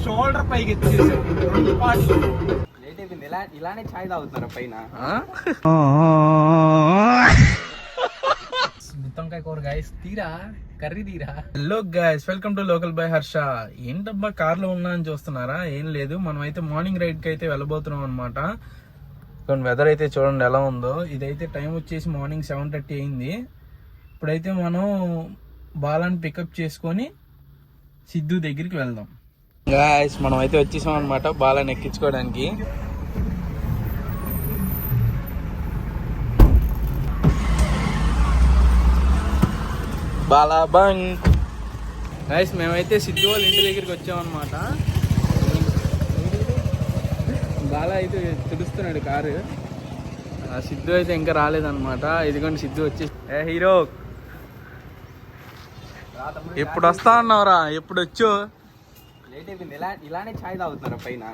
Shoulder పైకి ఎత్తేసాం 2 పాటలు. ఇలానే ఛాయ్ తాగుతున్నారు పైన. గుత్తంకాయ కూర గాయస్, తీరా కర్రీ తీరా. Hello guys, welcome to local by Harsha. ఏంటబ్బా కార్ లో ఉన్నా అని చూస్తున్నారా? ఏం లేదు, మనం అయితే మార్నింగ్ రైడ్ కి అయితే వెళ్ళబోతున్నాం అనమాట. వెదర్ అయితే చూడండి ఎలా ఉందో. ఇదైతే టైం వచ్చేసి మార్నింగ్ 7:30 అయింది. ఇప్పుడైతే మనం బాలాని పికప్ చేసుకొని సిద్ధు దగ్గరికి వెళ్దాం. గాయస్ మనం అయితే వచ్చేసాం అనమాట బాలాని ఎక్కించుకోవడానికి. బాలాబంగ్ గైస్, మేమైతే సిద్ధు వాళ్ళ ఇంటి దగ్గరికి వచ్చామన్నమాట. బాలా అయితే తెలుస్తున్నాడు కారు. సిద్ధు అయితే ఇంకా రాలేదన్నమాట. ఇదిగోండి సిద్ధు వచ్చి, ఏ హీరో ఎప్పుడు వస్తా అన్నావురా? ఎప్పుడు వచ్చో? లేట్ అయిపోయింది. ఇలానే ఛాయ్ తాగుతున్నారు పైన.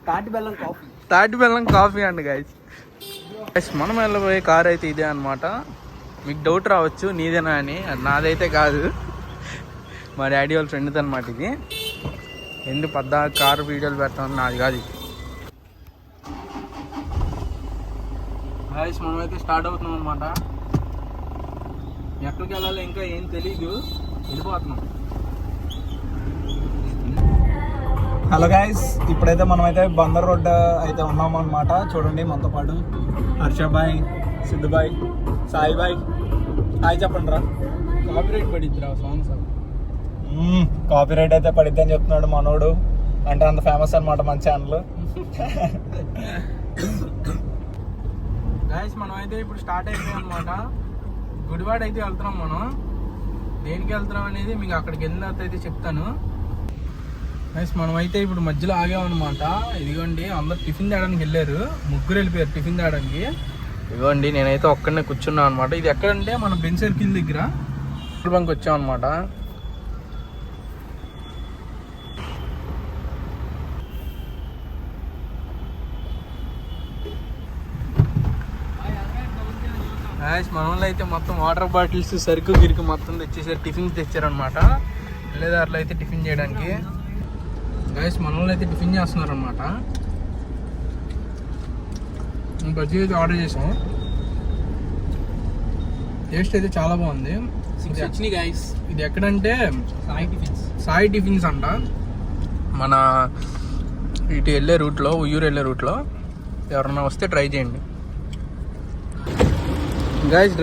తాటి బెల్లం కాఫీ అండి గైస్. మనం వెళ్ళబోయే కార్ అయితే ఇదే అనమాట. మీకు డౌట్ రావచ్చు నీదేనా అని. అది నాదైతే కాదు, మా డాడీ వాళ్ళ ఫ్రెండ్ది అనమాట. ఇది ఎందుకు కారు వీడియోలు పెడతామని నాది కాదు. గైస్ మనమైతే స్టార్ట్ అవుతున్నాం అనమాట. ఎక్కడికి వెళ్ళాలో ఇంకా ఏం తెలీదు, వెళ్ళిపోతున్నాం. హలో గైస్, ఇప్పుడైతే మనమైతే బందర్ రోడ్ అయితే ఉన్నాము అనమాట. చూడండి మనతో పాటు హర్షబాయ్, సిద్ధుబాయ్, సాయిబాయ్. హాయ్ చెప్పండి రా. కాపీరైట్ పడిద్ది రా సాంగ్స్. కాపీరైట్ అయితే పడిద్ది అని చెప్తున్నాడు మనోడు. అంటే అంత ఫేమస్ అనమాట మన ఛానల్. గైస్ మనం అయితే ఇప్పుడు స్టార్ట్ అయిపోయాం అనమాట. గుడివాడ అయితే వెళ్తున్నాం మనం. దేనికి వెళ్తున్నాం అనేది మీకు అక్కడికి వెళ్ళిన తర్వాత అయితే చెప్తాను. గైస్ మనం అయితే ఇప్పుడు మధ్యలో ఆగామన్నమాట. ఇదిగోండి అందరు టిఫిన్ తేయడానికి వెళ్ళారు. ముగ్గురు వెళ్ళిపోయారు టిఫిన్ తేయడానికి. ఇదిగోండి నేనైతే ఒక్కడనే కూర్చున్నాను అనమాట. ఇది ఎక్కడంటే మన బెంచ్ సర్కిల్ దగ్గర పెట్రోల్ బంక్ వచ్చామన్నమాట. గైస్ మన వాళ్ళు అయితే మొత్తం వాటర్ బాటిల్స్, సరుకు గిరికి మొత్తం తెచ్చేసారు. టిఫిన్ తెచ్చారనమాట. వెళ్ళేదారిలో అయితే టిఫిన్ చేయడానికి. గైస్ మన వాళ్ళు అయితే టిఫిన్ చేస్తున్నారు అనమాట. బజ్జీ అయితే ఆర్డర్ చేసాం. టేస్ట్ అయితే చాలా బాగుంది. గైస్ ఇది ఎక్కడంటే సాయి టిఫిన్స్ అంట. మన ఇటు వెళ్ళే రూట్లో, ఉయ్యూరు వెళ్ళే రూట్లో ఎవరన్నా వస్తే ట్రై చేయండి గైస్.